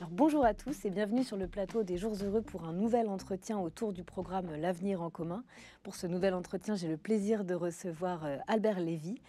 Alors, bonjour à tous et bienvenue sur le plateau des Jours Heureux pour un nouvel entretien autour du programme L'Avenir en commun. Pour ce nouvel entretien, j'ai le plaisir de recevoir Albert Lévy,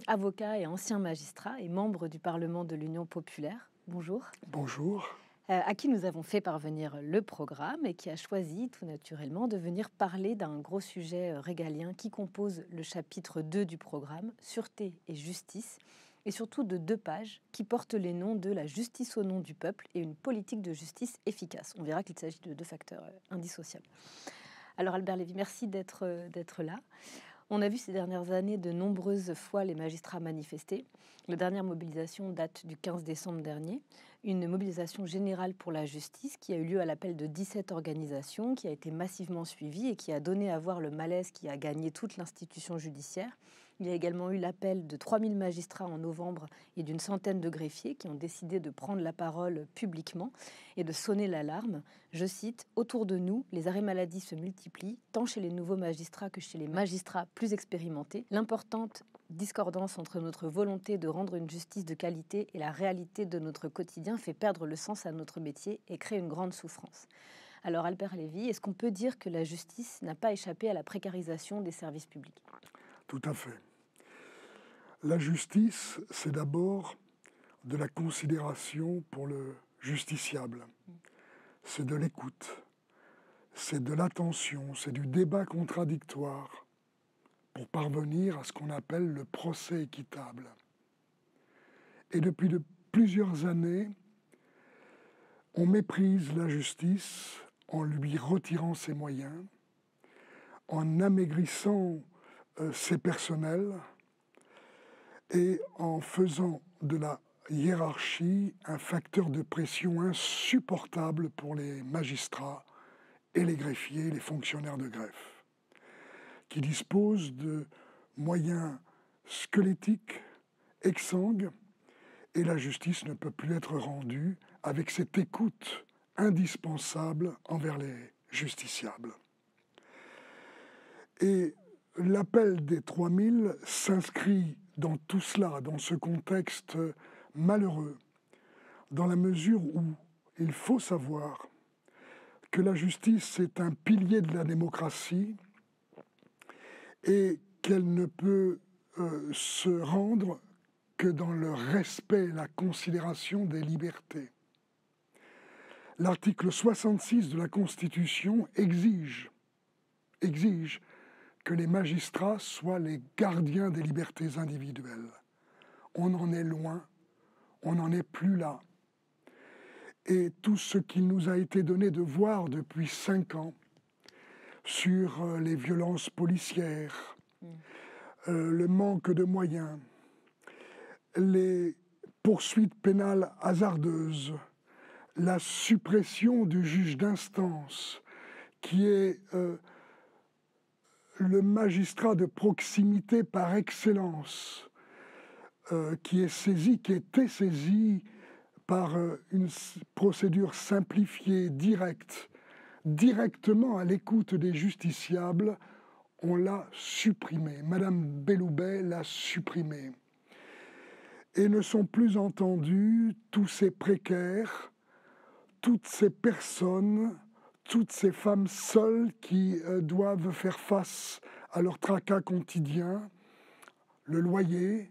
avocat et ancien magistrat et membre du Parlement de l'Union populaire. Bonjour. Bonjour. À qui nous avons fait parvenir le programme et qui a choisi tout naturellement de venir parler d'un gros sujet régalien qui compose le chapitre 2 du programme, Sûreté et justice, et surtout de 2 pages qui portent les noms de la justice au nom du peuple et une politique de justice efficace. On verra qu'il s'agit de 2 facteurs indissociables. Alors Albert Lévy, merci d'être là. On a vu ces dernières années de nombreuses fois les magistrats manifester. La dernière mobilisation date du 15 décembre dernier, une mobilisation générale pour la justice qui a eu lieu à l'appel de 17 organisations, qui a été massivement suivie et qui a donné à voir le malaise qui a gagné toute l'institution judiciaire. Il y a également eu l'appel de 3000 magistrats en novembre et d'une centaine de greffiers qui ont décidé de prendre la parole publiquement et de sonner l'alarme. Je cite, « Autour de nous, les arrêts maladie se multiplient, tant chez les nouveaux magistrats que chez les magistrats plus expérimentés. L'importante discordance entre notre volonté de rendre une justice de qualité et la réalité de notre quotidien fait perdre le sens à notre métier et crée une grande souffrance. » Alors Albert Lévy, est-ce qu'on peut dire que la justice n'a pas échappé à la précarisation des services publics ? Tout à fait. La justice, c'est d'abord de la considération pour le justiciable. C'est de l'écoute, c'est de l'attention, c'est du débat contradictoire pour parvenir à ce qu'on appelle le procès équitable. Et depuis plusieurs années, on méprise la justice en lui retirant ses moyens, en amaigrissant ses personnels et en faisant de la hiérarchie un facteur de pression insupportable pour les magistrats et les greffiers, les fonctionnaires de greffe, qui disposent de moyens squelettiques, exsangues, et la justice ne peut plus être rendue avec cette écoute indispensable envers les justiciables. Et l'appel des 3000 s'inscrit dans tout cela, dans ce contexte malheureux, dans la mesure où il faut savoir que la justice est un pilier de la démocratie et qu'elle ne peut se rendre que dans le respect et la considération des libertés. L'article 66 de la Constitution exige que les magistrats soient les gardiens des libertés individuelles. On en est loin, on n'en est plus là. Et tout ce qu'il nous a été donné de voir depuis 5 ans sur les violences policières, le manque de moyens, les poursuites pénales hasardeuses, la suppression du juge d'instance, qui est le magistrat de proximité par excellence, qui était saisi par une procédure simplifiée, directement à l'écoute des justiciables, on l'a supprimé. Madame Belloubet l'a supprimé. Et ne sont plus entendus tous ces précaires, toutes ces personnes, toutes ces femmes seules qui doivent faire face à leur tracas quotidien, le loyer,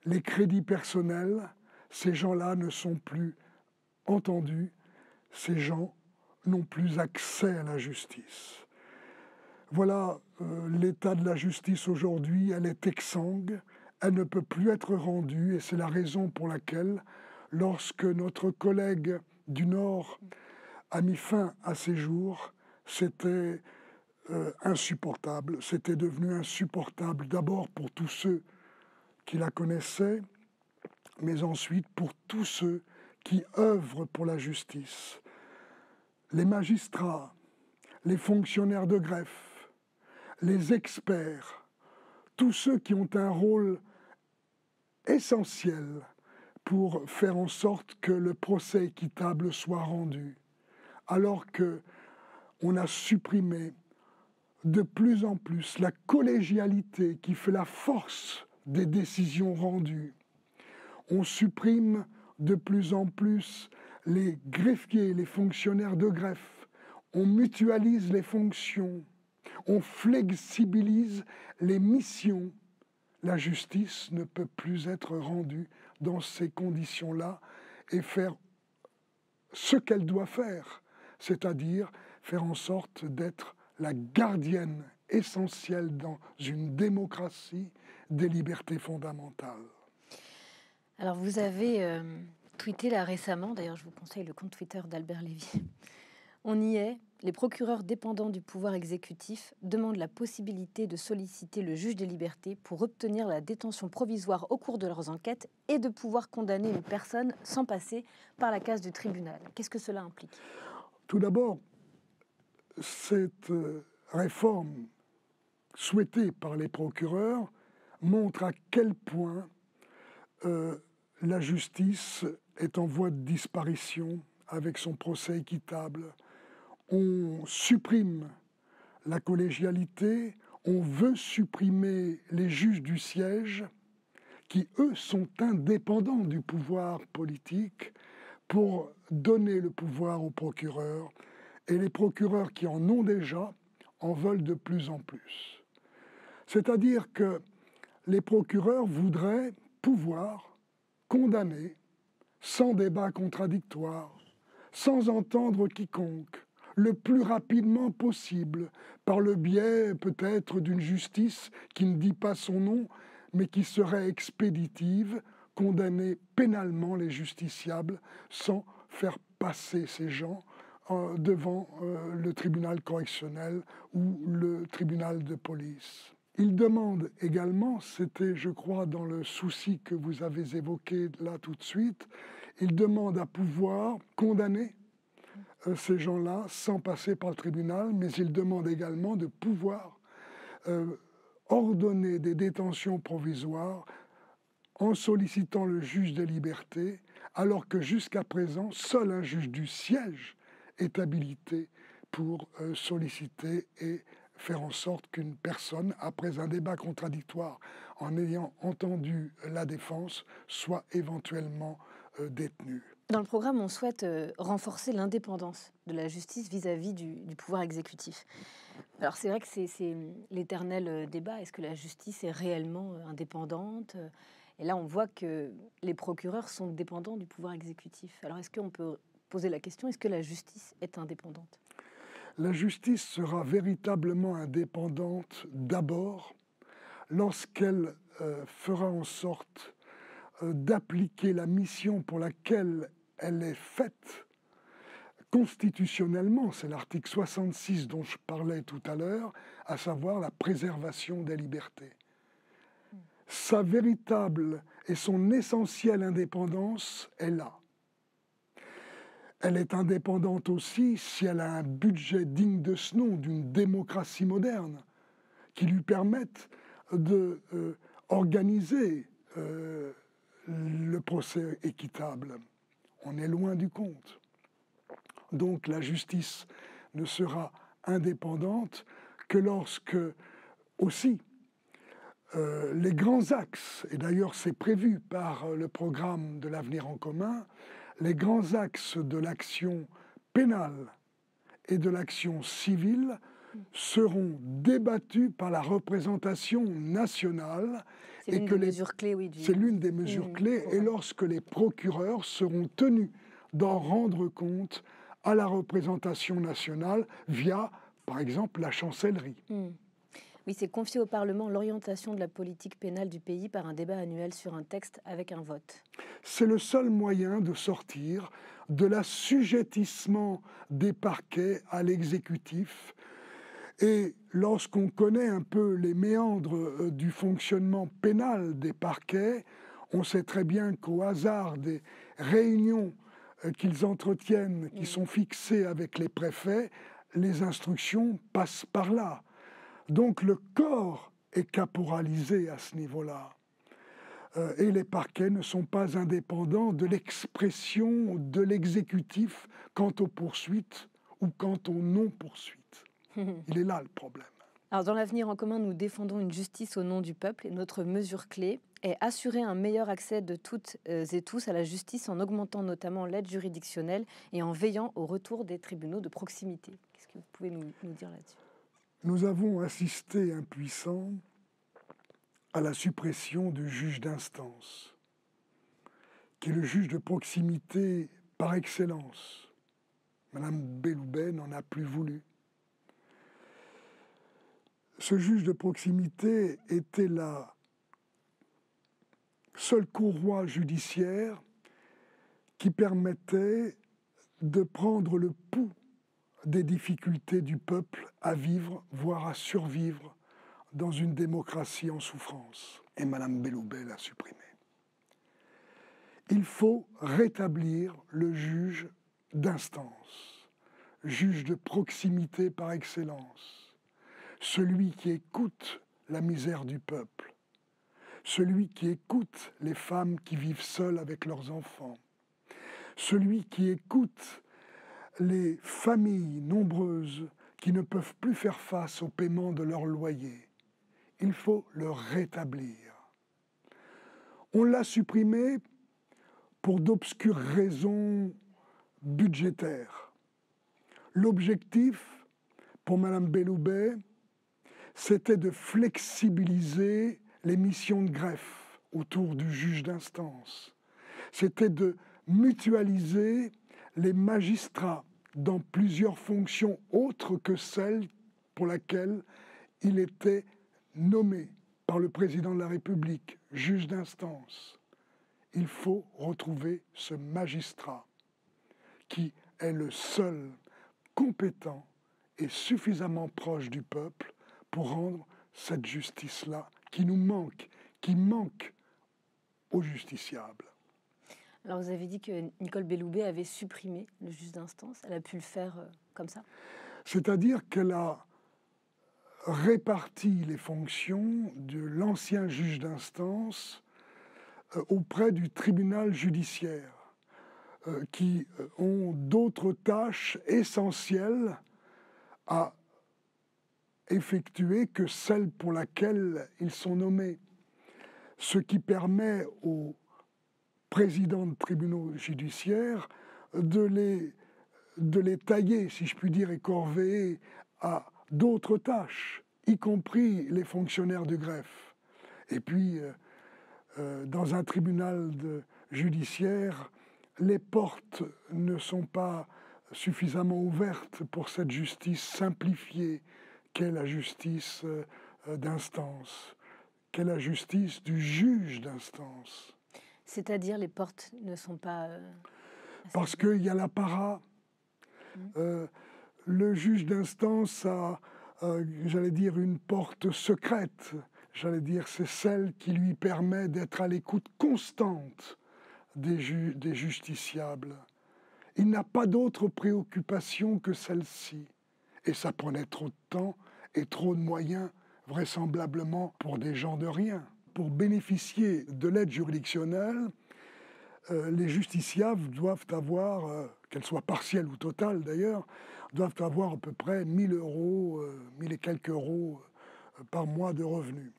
les crédits personnels. Ces gens-là ne sont plus entendus, ces gens n'ont plus accès à la justice. Voilà l'état de la justice aujourd'hui, elle est exsangue, elle ne peut plus être rendue et c'est la raison pour laquelle, lorsque notre collègue du Nord a mis fin à ses jours, c'était insupportable. C'était devenu insupportable d'abord pour tous ceux qui la connaissaient, mais ensuite pour tous ceux qui œuvrent pour la justice. Les magistrats, les fonctionnaires de greffe, les experts, tous ceux qui ont un rôle essentiel pour faire en sorte que le procès équitable soit rendu, alors qu'on a supprimé de plus en plus la collégialité qui fait la force des décisions rendues. On supprime de plus en plus les greffiers, les fonctionnaires de greffe, on mutualise les fonctions, on flexibilise les missions. La justice ne peut plus être rendue dans ces conditions-là et faire ce qu'elle doit faire, c'est-à-dire faire en sorte d'être la gardienne essentielle dans une démocratie des libertés fondamentales. Alors vous avez tweeté là récemment, d'ailleurs je vous conseille le compte Twitter d'Albert Lévy. On y est, les procureurs dépendants du pouvoir exécutif demandent la possibilité de solliciter le juge des libertés pour obtenir la détention provisoire au cours de leurs enquêtes et de pouvoir condamner une personne sans passer par la case du tribunal. Qu'est-ce que cela implique? Tout d'abord, cette réforme souhaitée par les procureurs montre à quel point la justice est en voie de disparition avec son procès équitable. On supprime la collégialité, on veut supprimer les juges du siège qui, eux, sont indépendants du pouvoir politique pour donner le pouvoir aux procureurs. Et les procureurs qui en ont déjà en veulent de plus en plus. C'est-à-dire que les procureurs voudraient pouvoir condamner sans débat contradictoire, sans entendre quiconque, le plus rapidement possible, par le biais peut-être d'une justice qui ne dit pas son nom, mais qui serait expéditive, condamner pénalement les justiciables sans faire passer ces gens devant le tribunal correctionnel ou le tribunal de police. Il demande également, c'était je crois dans le souci que vous avez évoqué là tout de suite, il demande à pouvoir condamner ces gens-là sans passer par le tribunal, mais il demande également de pouvoir ordonner des détentions provisoires en sollicitant le juge des libertés, alors que jusqu'à présent, seul un juge du siège est habilité pour solliciter et faire en sorte qu'une personne, après un débat contradictoire, en ayant entendu la défense, soit éventuellement détenue. Dans le programme, on souhaite renforcer l'indépendance de la justice vis-à-vis du pouvoir exécutif. Alors c'est vrai que c'est l'éternel débat, est-ce que la justice est réellement indépendante? Et là, on voit que les procureurs sont dépendants du pouvoir exécutif. Alors est-ce qu'on peut poser la question, est-ce que la justice est indépendante? La justice sera véritablement indépendante d'abord lorsqu'elle fera en sorte d'appliquer la mission pour laquelle elle est faite constitutionnellement, c'est l'article 66 dont je parlais tout à l'heure, à savoir la préservation des libertés. Sa véritable et son essentielle indépendance est là. Elle est indépendante aussi si elle a un budget digne de ce nom, d'une démocratie moderne, qui lui permette d'organiser le procès équitable. On est loin du compte. Donc la justice ne sera indépendante que lorsque, aussi, les grands axes, et d'ailleurs c'est prévu par le programme de l'avenir en commun, les grands axes de l'action pénale et de l'action civile seront débattus par la représentation nationale. C'est l'une des mesures clés, oui. C'est l'une des mesures clés, et lorsque les procureurs seront tenus d'en rendre compte à la représentation nationale via, par exemple, la chancellerie. Oui, c'est confier au Parlement l'orientation de la politique pénale du pays par un débat annuel sur un texte avec un vote. C'est le seul moyen de sortir de l'assujettissement des parquets à l'exécutif. Et lorsqu'on connaît un peu les méandres du fonctionnement pénal des parquets, on sait très bien qu'au hasard des réunions qu'ils entretiennent, qui sont fixées avec les préfets, les instructions passent par là. Donc le corps est caporalisé à ce niveau-là. Et les parquets ne sont pas indépendants de l'expression de l'exécutif quant aux poursuites ou quant aux non-poursuites. Il est là le problème. Alors, dans l'avenir en commun, nous défendons une justice au nom du peuple et notre mesure clé est assurer un meilleur accès de toutes et tous à la justice en augmentant notamment l'aide juridictionnelle et en veillant au retour des tribunaux de proximité. Qu'est-ce que vous pouvez nous dire là-dessus? Nous avons assisté impuissants à la suppression du juge d'instance, qui est le juge de proximité par excellence. Madame Belloubet n'en a plus voulu. Ce juge de proximité était la seule courroie judiciaire qui permettait de prendre le pouls des difficultés du peuple à vivre, voire à survivre dans une démocratie en souffrance. Et Madame Belloubet l'a supprimé. Il faut rétablir le juge d'instance, juge de proximité par excellence, celui qui écoute la misère du peuple, celui qui écoute les femmes qui vivent seules avec leurs enfants, celui qui écoute les familles nombreuses qui ne peuvent plus faire face au paiement de leur loyer. Il faut le rétablir. On l'a supprimé pour d'obscures raisons budgétaires. L'objectif, pour Madame Belloubet, c'était de flexibiliser les missions de greffe autour du juge d'instance. C'était de mutualiser les magistrats dans plusieurs fonctions autres que celles pour laquelle il était nommé par le président de la République, juge d'instance. Il faut retrouver ce magistrat qui est le seul compétent et suffisamment proche du peuple pour rendre cette justice-là qui nous manque, qui manque aux justiciables. Alors, vous avez dit que Nicole Belloubet avait supprimé le juge d'instance. Elle a pu le faire comme ça? C'est-à-dire qu'elle a réparti les fonctions de l'ancien juge d'instance auprès du tribunal judiciaire, qui ont d'autres tâches essentielles à effectuer que celles pour laquelle ils sont nommés. Ce qui permet aux présidents de tribunaux judiciaires de les tailler, si je puis dire, et corvéer à d'autres tâches, y compris les fonctionnaires de greffe. Et puis, dans un tribunal judiciaire, les portes ne sont pas suffisamment ouvertes pour cette justice simplifiée qu'est la justice d'instance, qu'est la justice du juge d'instance. C'est-à-dire les portes ne sont pas... Parce qu'il y a l'apparat. Le juge d'instance a, j'allais dire, une porte secrète. J'allais dire, c'est celle qui lui permet d'être à l'écoute constante des justiciables. Il n'a pas d'autre préoccupation que celle-ci. Et ça prenait trop de temps et trop de moyens, vraisemblablement pour des gens de rien. Pour bénéficier de l'aide juridictionnelle, les justiciables doivent avoir, qu'elle soit partielle ou totale d'ailleurs, doivent avoir à peu près 1 000 euros, 1 000 et quelques euros par mois de revenus.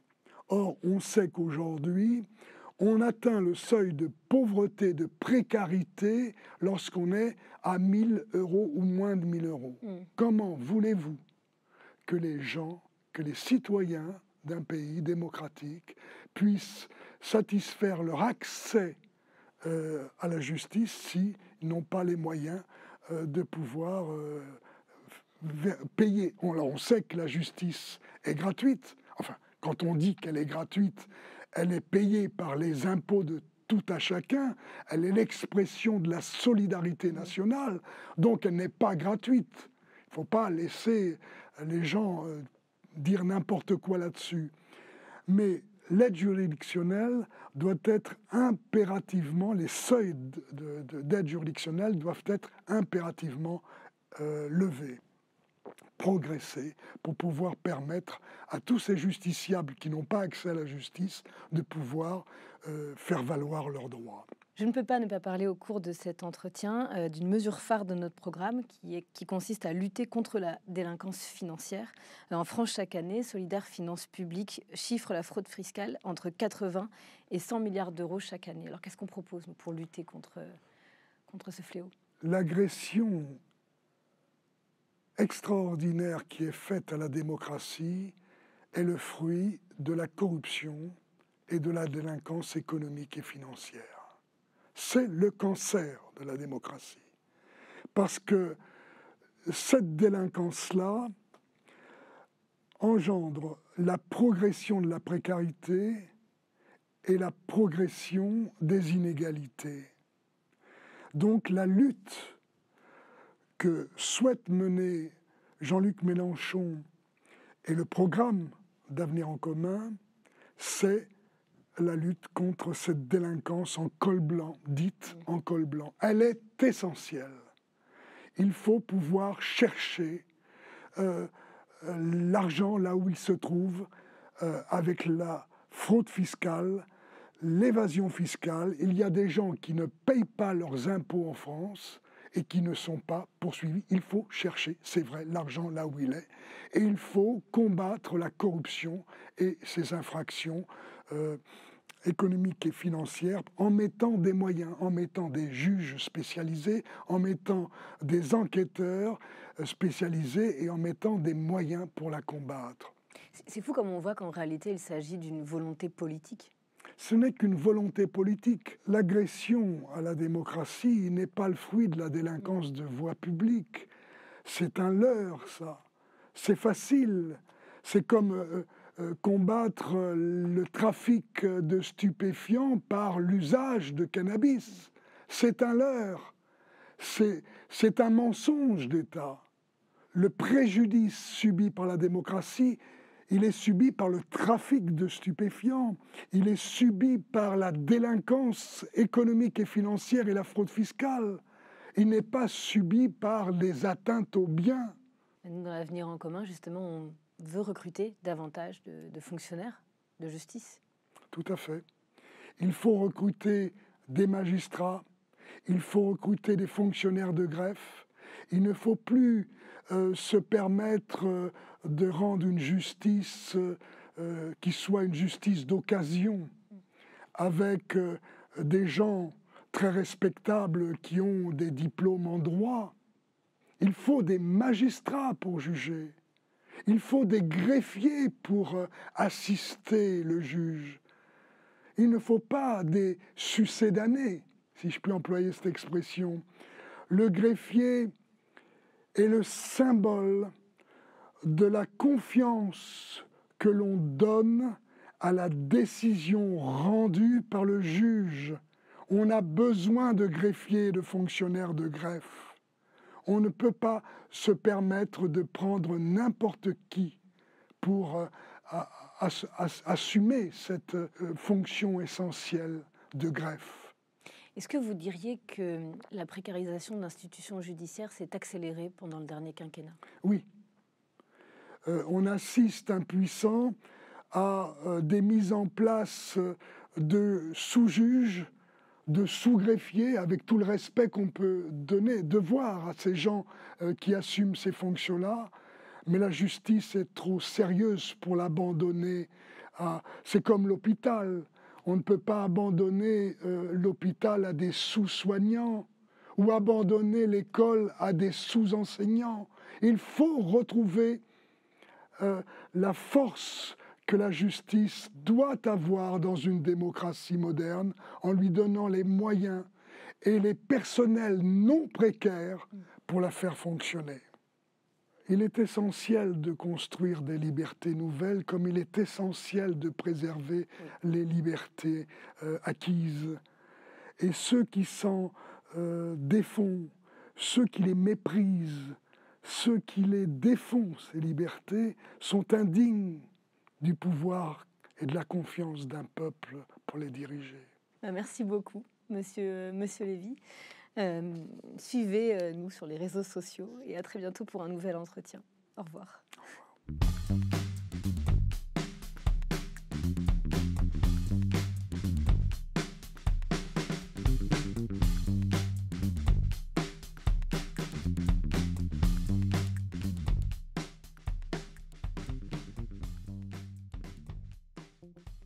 Or, on sait qu'aujourd'hui, on atteint le seuil de pauvreté, de précarité, lorsqu'on est à 1 000 euros ou moins de 1 000 euros. Comment voulez-vous que les gens, que les citoyens d'un pays démocratique puissent satisfaire leur accès à la justice s'ils n'ont pas les moyens de pouvoir payer? On sait que la justice est gratuite. Enfin, quand on dit qu'elle est gratuite, elle est payée par les impôts de tout à chacun, elle est l'expression de la solidarité nationale, donc elle n'est pas gratuite. Il ne faut pas laisser les gens dire n'importe quoi là-dessus. Mais l'aide juridictionnelle doit être impérativement, les seuils d'aide juridictionnelle doivent être impérativement levés, progresser, pour pouvoir permettre à tous ces justiciables qui n'ont pas accès à la justice de pouvoir faire valoir leurs droits. Je ne peux pas ne pas parler au cours de cet entretien d'une mesure phare de notre programme qui consiste à lutter contre la délinquance financière. En France, chaque année, Solidaires Finances Publiques chiffre la fraude fiscale entre 80 et 100 milliards d'euros chaque année. Alors qu'est-ce qu'on propose pour lutter contre ce fléau? L'agression extraordinaire qui est faite à la démocratie est le fruit de la corruption et de la délinquance économique et financière. C'est le cancer de la démocratie. Parce que cette délinquance-là engendre la progression de la précarité et la progression des inégalités. Donc la lutte que souhaite mener Jean-Luc Mélenchon et le programme d'Avenir en commun, c'est la lutte contre cette délinquance en col blanc, dite en col blanc. Elle est essentielle. Il faut pouvoir chercher l'argent là où il se trouve, avec la fraude fiscale, l'évasion fiscale. Il y a des gens qui ne payent pas leurs impôts en France et qui ne sont pas poursuivis. Il faut chercher, c'est vrai, l'argent là où il est. Et il faut combattre la corruption et ces infractions économiques et financières en mettant des moyens, en mettant des juges spécialisés, en mettant des enquêteurs spécialisés et en mettant des moyens pour la combattre. C'est fou comme on voit qu'en réalité, il s'agit d'une volonté politique. Ce n'est qu'une volonté politique. L'agression à la démocratie n'est pas le fruit de la délinquance de voie publique. C'est un leurre, ça. C'est facile. C'est comme combattre le trafic de stupéfiants par l'usage de cannabis. C'est un leurre. C'est un mensonge d'État. Le préjudice subi par la démocratie, il est subi par le trafic de stupéfiants, il est subi par la délinquance économique et financière et la fraude fiscale. Il n'est pas subi par les atteintes aux biens. Nous, dans l'Avenir en commun, justement, on veut recruter davantage de fonctionnaires de justice. Tout à fait. Il faut recruter des magistrats, il faut recruter des fonctionnaires de greffe. Il ne faut plus se permettre de rendre une justice qui soit une justice d'occasion, avec des gens très respectables qui ont des diplômes en droit. Il faut des magistrats pour juger. Il faut des greffiers pour assister le juge. Il ne faut pas des succédanés, si je puis employer cette expression. Le greffier est le symbole de la confiance que l'on donne à la décision rendue par le juge. On a besoin de greffiers et de fonctionnaires de greffe. On ne peut pas se permettre de prendre n'importe qui pour assumer cette fonction essentielle de greffe. Est-ce que vous diriez que la précarisation de l'institution judiciaire s'est accélérée pendant le dernier quinquennat? Oui. On assiste impuissant à des mises en place de sous-juges, de sous-greffiers, avec tout le respect qu'on peut devoir à ces gens qui assument ces fonctions-là. Mais la justice est trop sérieuse pour l'abandonner. C'est comme l'hôpital. On ne peut pas abandonner l'hôpital à des sous-soignants ou abandonner l'école à des sous-enseignants. Il faut retrouver la force que la justice doit avoir dans une démocratie moderne en lui donnant les moyens et les personnels non précaires pour la faire fonctionner. Il est essentiel de construire des libertés nouvelles comme il est essentiel de préserver les libertés acquises. Et ceux qui s'en défont, ceux qui les méprisent, ceux qui les défont, ces libertés, sont indignes du pouvoir et de la confiance d'un peuple pour les diriger. Merci beaucoup, Monsieur Lévy. Suivez-nous sur les réseaux sociaux et à très bientôt pour un nouvel entretien. Au revoir. Au revoir.